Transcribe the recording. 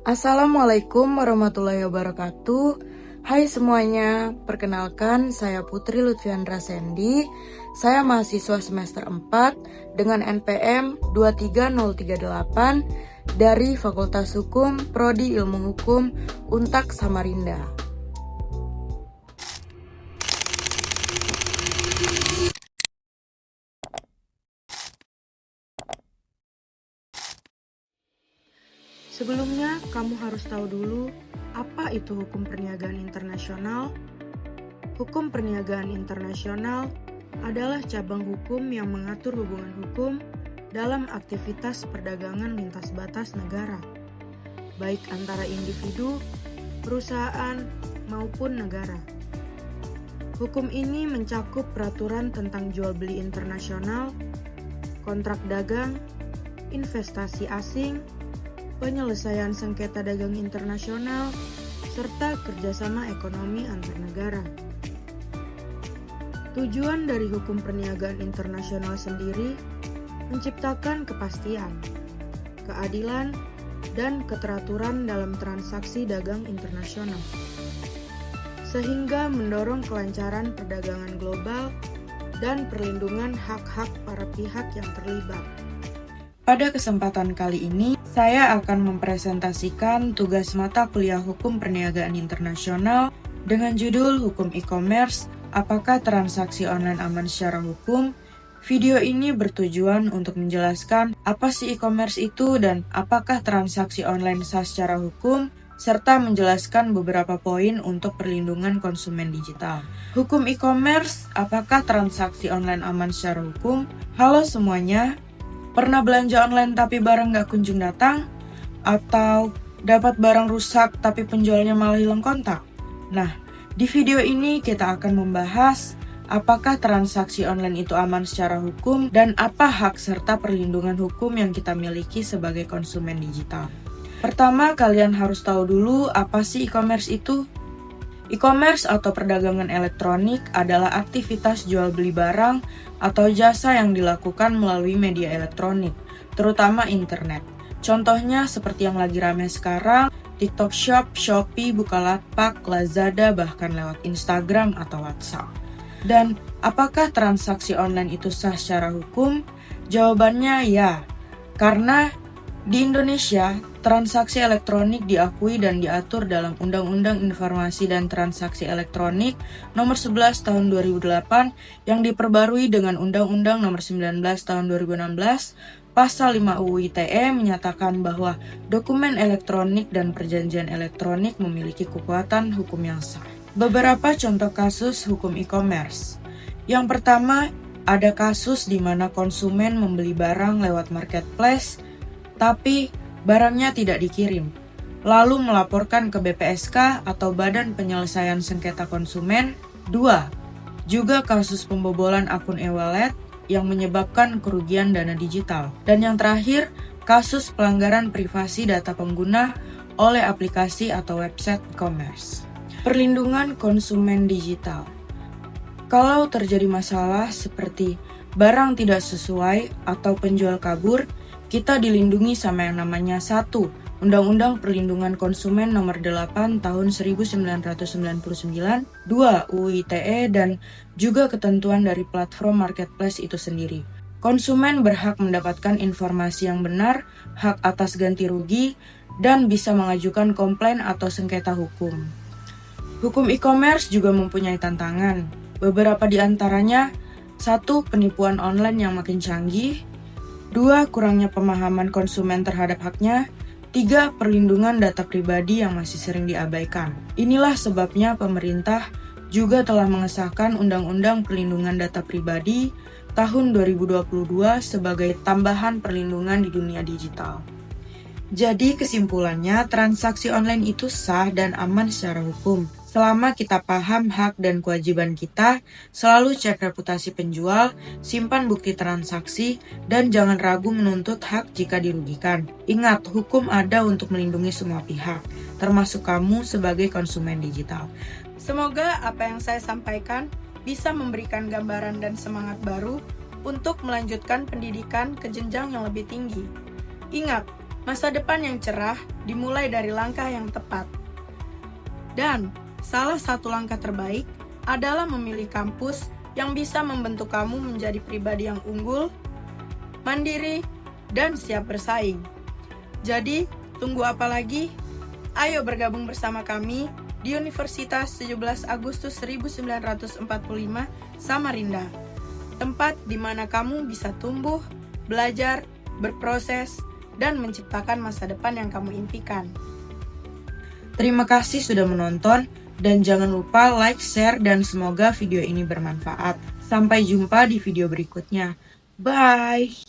Assalamualaikum warahmatullahi wabarakatuh. Hai semuanya, perkenalkan saya Putri Lutfiandra Sendi. Saya mahasiswa semester 4 dengan NPM 23038 dari Fakultas Hukum Prodi Ilmu Hukum Untak Samarinda. Sebelumnya, kamu harus tahu dulu apa itu hukum perniagaan internasional. Hukum perniagaan internasional adalah cabang hukum yang mengatur hubungan hukum dalam aktivitas perdagangan lintas batas negara, baik antara individu, perusahaan, maupun negara. Hukum ini mencakup peraturan tentang jual beli internasional, kontrak dagang, investasi asing, penyelesaian sengketa dagang internasional, serta kerjasama ekonomi antar negara. Tujuan dari hukum perniagaan internasional sendiri menciptakan kepastian, keadilan, dan keteraturan dalam transaksi dagang internasional, sehingga mendorong kelancaran perdagangan global dan perlindungan hak-hak para pihak yang terlibat. Pada kesempatan kali ini, saya akan mempresentasikan tugas mata kuliah Hukum Perniagaan Internasional dengan judul Hukum E-Commerce, apakah transaksi online aman secara hukum? Video ini bertujuan untuk menjelaskan apa sih e-commerce itu dan apakah transaksi online sah secara hukum, serta menjelaskan beberapa poin untuk perlindungan konsumen digital. Hukum e-commerce, apakah transaksi online aman secara hukum? Halo semuanya. Pernah belanja online tapi barang nggak kunjung datang? Atau dapat barang rusak tapi penjualnya malah hilang kontak? Nah, di video ini kita akan membahas apakah transaksi online itu aman secara hukum dan apa hak serta perlindungan hukum yang kita miliki sebagai konsumen digital. Pertama, kalian harus tahu dulu apa sih e-commerce itu? E-commerce atau perdagangan elektronik adalah aktivitas jual beli barang atau jasa yang dilakukan melalui media elektronik, terutama internet. Contohnya seperti yang lagi rame sekarang, TikTok Shop, Shopee, Bukalapak, Lazada, bahkan lewat Instagram atau WhatsApp. Dan apakah transaksi online itu sah secara hukum? Jawabannya ya, karena di Indonesia, transaksi elektronik diakui dan diatur dalam Undang-Undang Informasi dan Transaksi Elektronik Nomor 11 Tahun 2008 yang diperbarui dengan Undang-Undang Nomor 19 Tahun 2016. Pasal 5 UU ITE menyatakan bahwa dokumen elektronik dan perjanjian elektronik memiliki kekuatan hukum yang sah. Beberapa contoh kasus hukum e-commerce. Yang pertama, ada kasus di mana konsumen membeli barang lewat marketplace tapi barangnya tidak dikirim, lalu melaporkan ke BPSK atau Badan Penyelesaian Sengketa Konsumen. 2. Juga kasus pembobolan akun e-wallet yang menyebabkan kerugian dana digital. Dan yang terakhir, kasus pelanggaran privasi data pengguna oleh aplikasi atau website e-commerce. Perlindungan konsumen digital. Kalau terjadi masalah seperti barang tidak sesuai atau penjual kabur, kita dilindungi sama yang namanya 1. Undang-Undang Perlindungan Konsumen Nomor 8 Tahun 1999, 2. UU ITE, dan juga ketentuan dari platform marketplace itu sendiri. Konsumen berhak mendapatkan informasi yang benar, hak atas ganti rugi, dan bisa mengajukan komplain atau sengketa hukum. Hukum e-commerce juga mempunyai tantangan. Beberapa di antaranya, 1. Penipuan online yang makin canggih, 2. Kurangnya pemahaman konsumen terhadap haknya, 3. Perlindungan data pribadi yang masih sering diabaikan. Inilah sebabnya pemerintah juga telah mengesahkan Undang-Undang Perlindungan Data Pribadi tahun 2022 sebagai tambahan perlindungan di dunia digital. Jadi kesimpulannya, transaksi online itu sah dan aman secara hukum. Selama kita paham hak dan kewajiban kita, selalu cek reputasi penjual, simpan bukti transaksi, dan jangan ragu menuntut hak jika dirugikan. Ingat, hukum ada untuk melindungi semua pihak, termasuk kamu sebagai konsumen digital. Semoga apa yang saya sampaikan bisa memberikan gambaran dan semangat baru untuk melanjutkan pendidikan ke jenjang yang lebih tinggi. Ingat, Masa depan yang cerah dimulai dari langkah yang tepat. Dan salah satu langkah terbaik adalah memilih kampus yang bisa membentuk kamu menjadi pribadi yang unggul, mandiri, dan siap bersaing. Jadi, tunggu apa lagi? Ayo bergabung bersama kami di Universitas 17 Agustus 1945 Samarinda. Tempat di mana kamu bisa tumbuh, belajar, berproses, dan menciptakan masa depan yang kamu impikan. Terima kasih sudah menonton, dan jangan lupa like, share, dan semoga video ini bermanfaat. Sampai jumpa di video berikutnya. Bye!